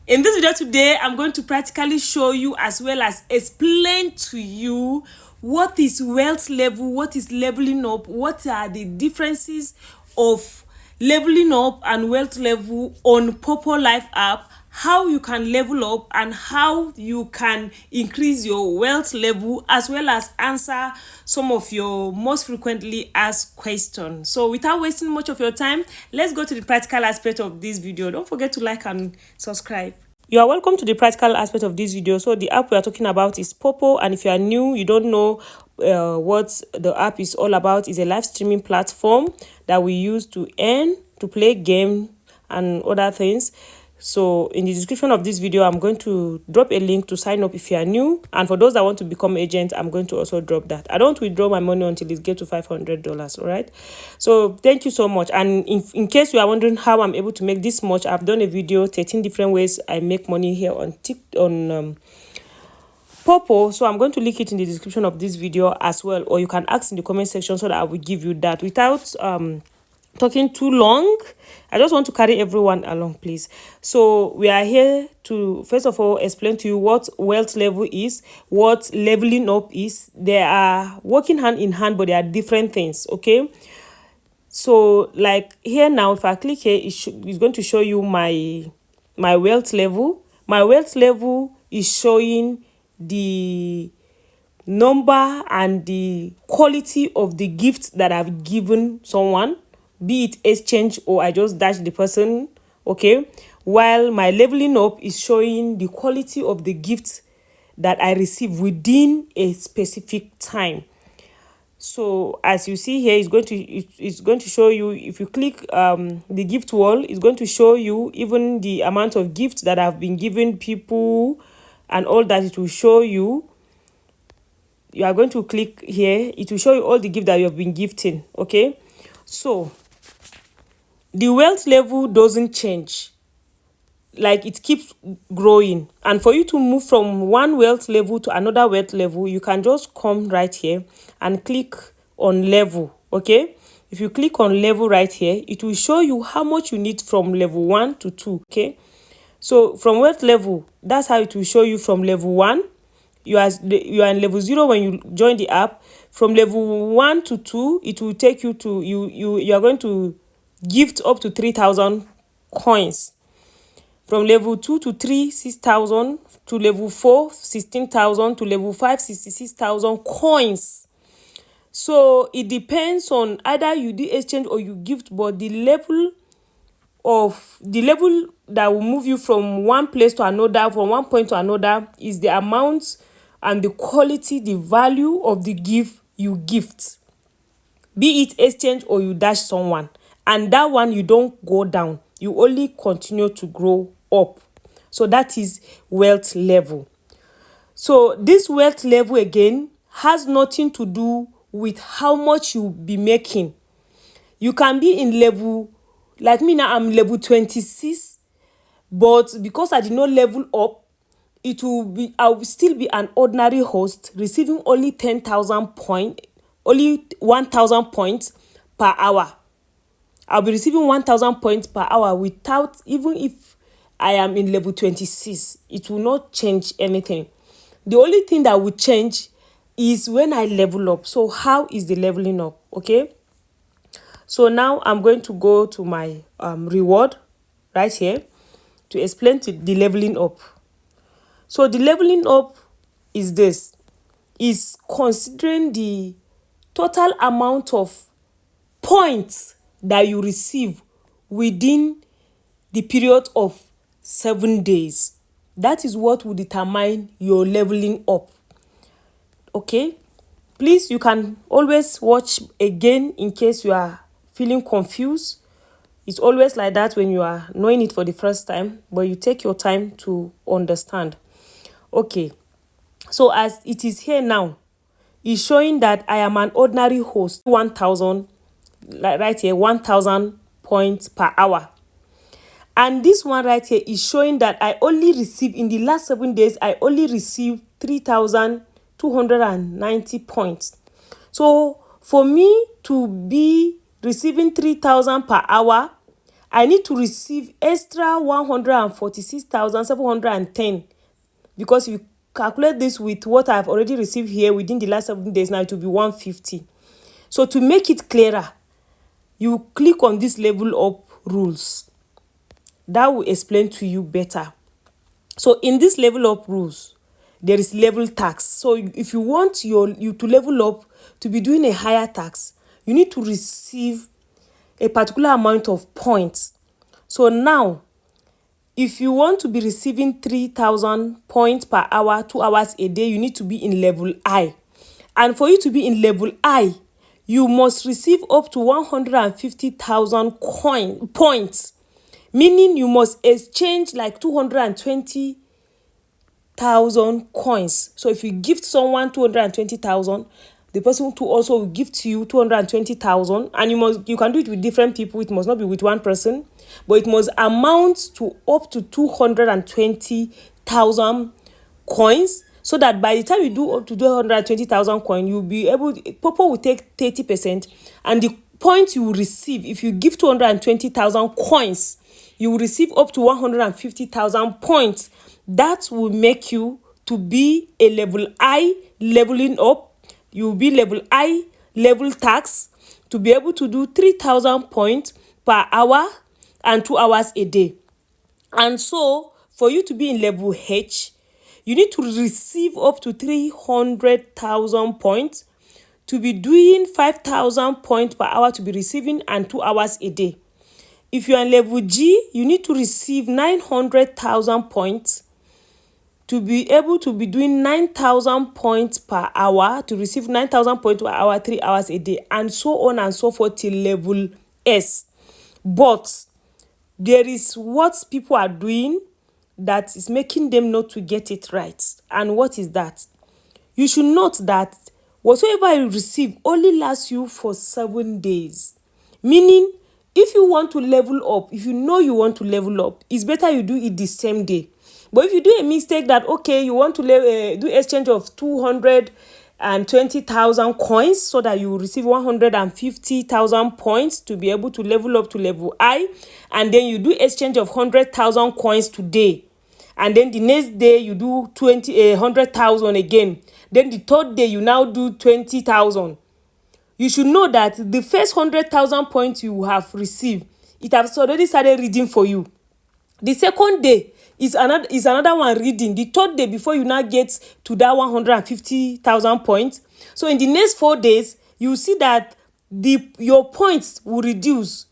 In this video today, I'm going to practically show you as well as explain to you what is wealth level, what is leveling up, what are the differences of leveling up and wealth level on Poppolive app, how you can level up and how you can increase your wealth level, as well as answer some of your most frequently asked questions. So without wasting much of your time, let's go to the practical aspect of this video. Don't forget to like and subscribe. You are welcome to the practical aspect of this video. So the app we are talking about is Poppo, and if you are new, you don't know what the app is all about, is a live streaming platform that we use to earn, to play game and other things. So in the description of this video, I'm going to drop a link to sign up if you are new, and for those that want to become agents, I'm going to also drop that. I don't withdraw my money until it gets to $500. All right, so thank you so much. And in case you are wondering how I'm able to make this much, I've done a video 13 different ways I make money here on Poppo. So I'm going to link it in the description of this video as well, or you can ask in the comment section so that I will give you that. Without talking too long, I just want to carry everyone along, please. So we are here to first of all explain to you what wealth level is, what leveling up is. They are working hand in hand, but they are different things. Okay, so like here now, if I click here, it's going to show you my wealth level. My wealth level is showing the number and the quality of the gift that I've given someone, be it exchange or I just dash the person. Okay, while my leveling up is showing the quality of the gift that I receive within a specific time. So as you see here, it's going to show you, if you click the gift wall, it's going to show you even the amount of gifts that have been given people and all that. It will show you. You are going to click here, it will show you all the gifts that you have been gifting. Okay, so the wealth level doesn't change, like it keeps growing. And for you to move from one wealth level to another wealth level, you can just come right here and click on level. Okay, if you click on level right here, it will show you how much you need from level 1 to 2. Okay, so from wealth level, that's how it will show you. From level 1, you are in level 0 when you join the app. From level 1 to 2, it will take you to you are going to gift up to 3,000 coins. From level 2 to 3, 6,000. To level 4, 16,000. To level 5, 66,000 coins. So it depends on either you do exchange or you gift, but the level that will move you from one place to another, from one point to another, is the amount and the quality, the value of the gift you gift, be it exchange or you dash someone. And that one, you don't go down, you only continue to grow up. So that is wealth level. So this wealth level again has nothing to do with how much you be making. You can be in level, like me now, I'm level 26, but because I did not level up, I will still be an ordinary host receiving only 10,000 points, only 1,000 points per hour. I'll be receiving 1,000 points per hour without, even if I am in level 26, it will not change anything. The only thing that will change is when I level up. So how is the leveling up? Okay, so now I'm going to go to my reward right here to explain to the leveling up. So the leveling up is this, is considering the total amount of points that you receive within the period of 7 days. That is what will determine your leveling up. Okay, please, you can always watch again in case you are feeling confused. It's always like that when you are knowing it for the first time, but you take your time to understand. Okay, so as it is here now, it's showing that I am an ordinary host, 1,000, like right here, 1,000 points per hour. And this one right here is showing that I only receive, in the last 7 days, I only received 3,290 points. So for me to be receiving 3,000 per hour, I need to receive extra 146,710, because if you calculate this with what I've already received here within the last 7 days, now it will be 150. So to make it clearer, you click on this level up rules. That will explain to you better. So in this level up rules, there is level tax. So if you want you to level up to be doing a higher tax, you need to receive a particular amount of points. So now, if you want to be receiving 3,000 points per hour, 2 hours a day, you need to be in level I. And for you to be in level I, you must receive up to 150,000 points, meaning you must exchange like 220,000 coins. So if you gift someone 220,000, the person to also will give to you 220,000, and you can do it with different people. It must not be with one person, but it must amount to up to 220,000 coins, so that by the time you do up to 220,000 coins, you'll be able, Poppo will take 30%, and the points you will receive, if you give 220,000 coins, you will receive up to 150,000 points. That will make you to be a level I, leveling up. You will be level I, level tax, to be able to do 3,000 points per hour and 2 hours a day. And so, for you to be in level H, you need to receive up to 300,000 points, to be doing 5,000 points per hour to be receiving, and 2 hours a day. If you are in level G, you need to receive 900,000 points to be able to be doing 9,000 points per hour, to receive 9,000 points per hour, 3 hours a day, and so on and so forth till level S. But there is what people are doing that is making them not to get it right. And what is that? You should note that whatsoever you receive only lasts you for 7 days. Meaning, if you want to level up, if you know you want to level up, it's better you do it the same day. But if you do a mistake that, okay, you want to do exchange of 220,000 coins so that you will receive 150,000 points to be able to level up to level I, and then you do exchange of 100,000 coins today, and then the next day you do 100,000 again, then the third day you now do 20,000. You should know that the first 100,000 points you have received, it has already started reading for you. The second day is another one reading. The third day, before you now get to that 150,000 points. So in the next 4 days, you see that your points will reduce.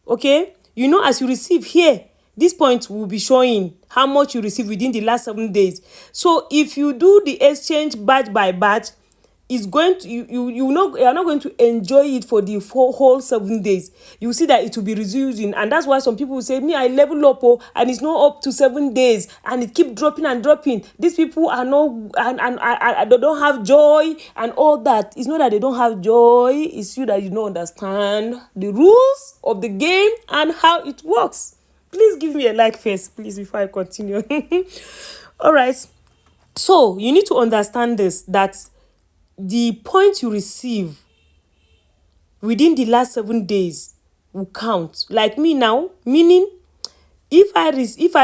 Okay? You know, as you receive here, these points will be showing how much you receive within the last 7 days. So if you do the exchange batch by batch, it's going to you are not going to enjoy it for the whole 7 days. You see that it will be reducing, and that's why some people will say, me, I level up, and it's not up to 7 days, and it keep dropping and dropping. These people are not, and they don't have joy and all that. It's not that they don't have joy, it's you that you don't understand the rules of the game and how it works. Please give me a like first, please, before I continue. All right, so you need to understand this, that the points you receive within the last 7 days will count. Like me now, meaning if I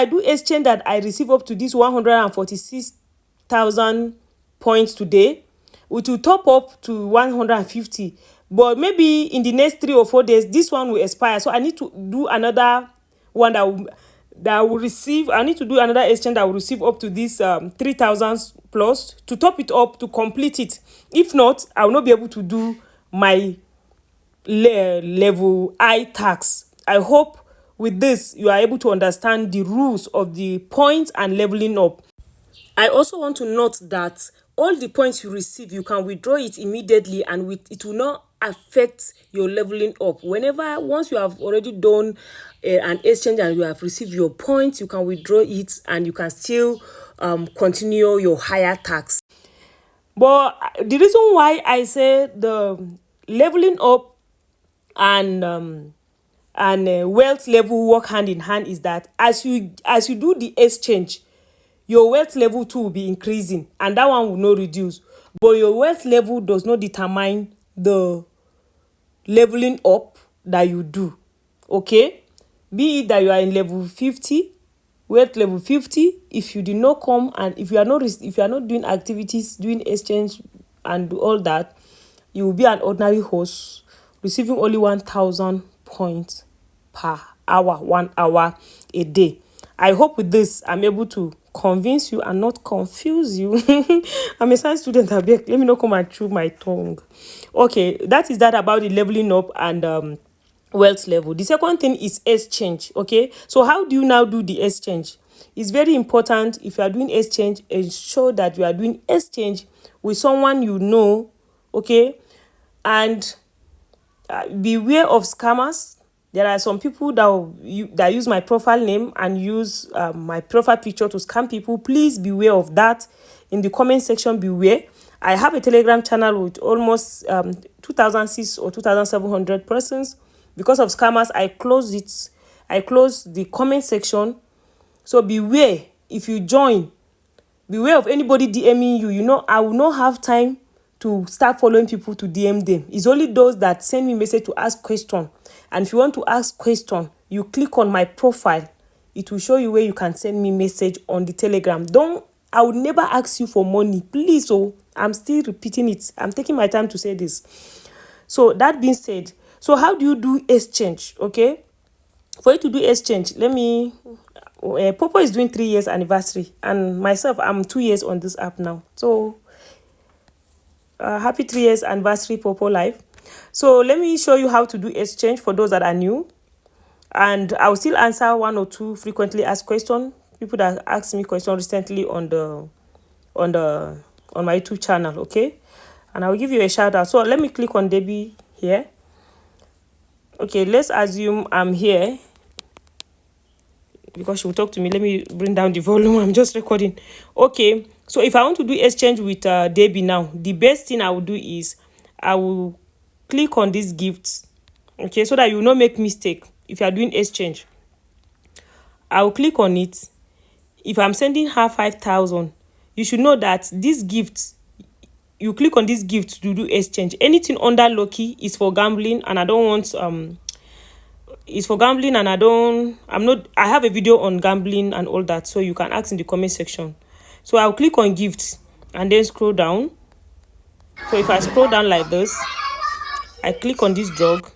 do exchange that I receive up to this 146,000 points today, it will top up to 150. But maybe in the next 3 or 4 days, this one will expire. So I need to do another one that will receive. I need to do another exchange that will receive up to this 3,000 plus to top it up, to complete it. If not, I will not be able to do my level I tax. I hope with this you are able to understand the rules of the points and leveling up. I also want to note that all the points you receive, you can withdraw it immediately, and it will not affect your leveling up. Once you have already done an exchange and you have received your points, you can withdraw it and you can still continue your higher tax. But the reason why I say the leveling up and wealth level work hand in hand is that as you do the exchange, your wealth level too will be increasing, and that one will not reduce. But your wealth level does not determine the leveling up that you do. Okay? be it that you are in level 50, wealth level 50. If you did not come, and if you are not doing activities, doing exchange and all that, you will be an ordinary host receiving only 1,000 points per hour, 1 hour a day. I hope with this I'm able to convince you and not confuse you. I'm a science student, I beg. Let me not come and chew my tongue. Okay, that is that about the leveling up and wealth level. The second thing is exchange. Okay, so how do you now do the exchange? It's very important. If you are doing exchange, ensure that you are doing exchange with someone you know. Okay, and beware of scammers. There are some people that use my profile name and use my profile picture to scam people. Please beware of that. In the comment section, beware. I have a Telegram channel with almost 2,600 or 2,700 persons. Because of scammers, I closed it. I closed the comment section. So beware. If you join, beware of anybody DMing you. You know, I will not have time to start following people to DM them. It's only those that send me message to ask question. And if you want to ask question, you click on my profile. It will show you where you can send me message on the Telegram. I would never ask you for money. Please, I'm still repeating it. I'm taking my time to say this. So that being said, so how do you do exchange? Okay, for you to do exchange, Poppo is doing 3 years anniversary, and myself, I'm 2 years on this app now. So happy 3 years anniversary, Poppolive. So let me show you how to do exchange for those that are new, and I'll still answer 1 or 2 frequently asked questions. People that asked me questions recently on my YouTube channel. Okay, and I will give you a shout out. So let me click on Debbie here. Okay, let's assume I'm here because she will talk to me. Let me bring down the volume. I'm just recording. Okay, so if I want to do exchange with Debbie now, the best thing I will do is I will click on this gift. Okay, so that you will not make mistake if you are doing exchange. I will click on it. If I'm sending her 5,000, you should know that this gift, you click on this gift to do exchange. Anything under Loki is for gambling, and I don't want it's for gambling, and I have a video on gambling and all that, so you can ask in the comment section. So I'll click on gifts and then scroll down. So if I scroll down like this, I click on this drug,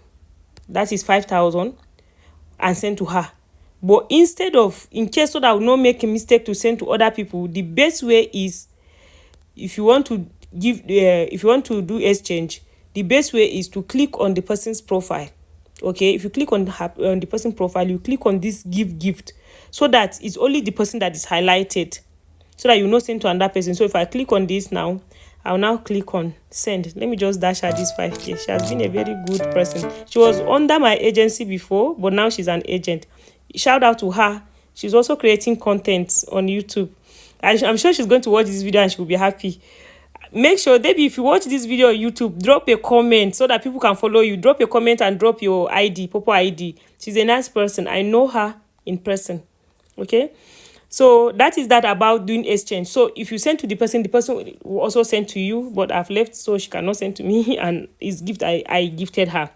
that is 5,000, and send to her. But in case so that I will not make a mistake to send to other people, the best way is, if you want to do exchange, the best way is to click on the person's profile. Okay, if you click on the person's profile, you click on this give gift, so that it's only the person that is highlighted, so that you not send to another person. So if I click on this now, I'll now click on send. Let me just dash her this 5K. She has been a very good person. She was under my agency before, but now she's an agent. Shout out to her. She's also creating content on YouTube. I'm sure she's going to watch this video and she will be happy. Make sure, Debbie, if you watch this video on YouTube, drop a comment so that people can follow you. Drop a comment and drop your ID, Poppo ID. She's a nice person. I know her in person. Okay? So that is that about doing exchange. So if you send to the person will also send to you, but I've left so she cannot send to me, and it's gift I gifted her.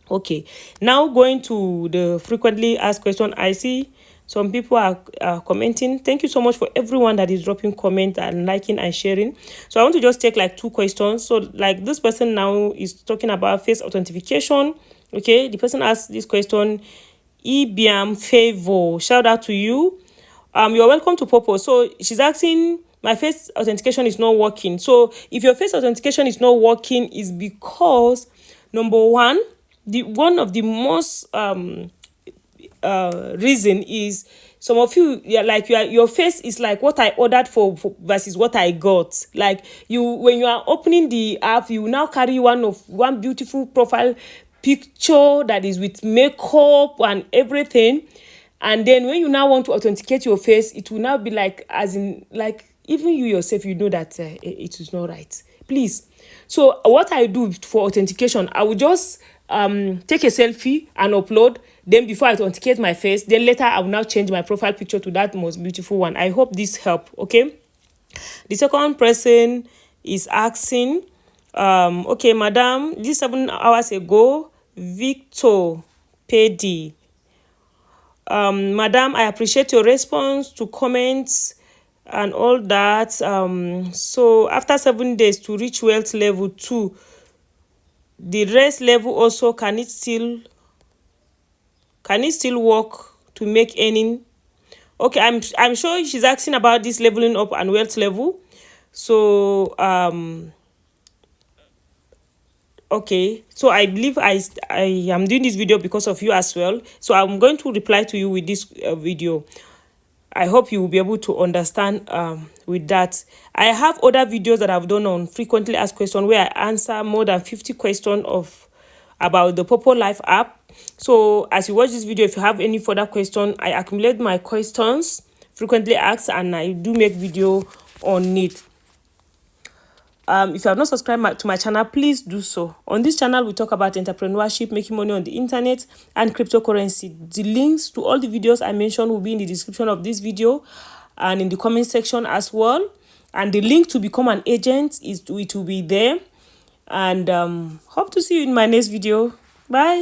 Okay, now going to the frequently asked question. I see some people are commenting. Thank you so much for everyone that is dropping comment and liking and sharing. So I want to just take like 2 questions. So like this person now is talking about face authentication. Okay, the person asked this question, Ibiam Favor. Shout out to you. You're welcome to Poppo. So she's asking, my face authentication is not working. So if your face authentication is not working, is because number one of the most reason is some of you, your face is like what I ordered for versus what I got. Like when you are opening the app, you now carry one beautiful profile picture that is with makeup and everything, and then when you now want to authenticate your face, it will now be like, as in, like, even you yourself, you know that it is not right. Please. So what I do for authentication, I will just take a selfie and upload. Then before I authenticate my face, then later I will now change my profile picture to that most beautiful one. I hope this help. Okay. The second person is asking, okay, madam, this 7 hours ago, Victor Pedi. Madam, I appreciate your response to comments and all that. So after 7 days to reach wealth level 2, the rest level also, can it still work to make earning? Okay, I'm sure she's asking about this leveling up and wealth level. So okay, so I believe I am doing this video because of you as well. So I'm going to reply to you with this video. I hope you will be able to understand with that. I have other videos that I've done on frequently asked questions, where I answer more than 50 questions about the Poppolive app. So as you watch this video, if you have any further question, I accumulate my questions frequently asked and I do make video on it. If you have not subscribed to my channel, please do so. On this channel, we talk about entrepreneurship, making money on the internet, and cryptocurrency. The links to all the videos I mentioned will be in the description of this video and in the comment section as well. And the link to become an agent, it will be there. And hope to see you in my next video. Bye.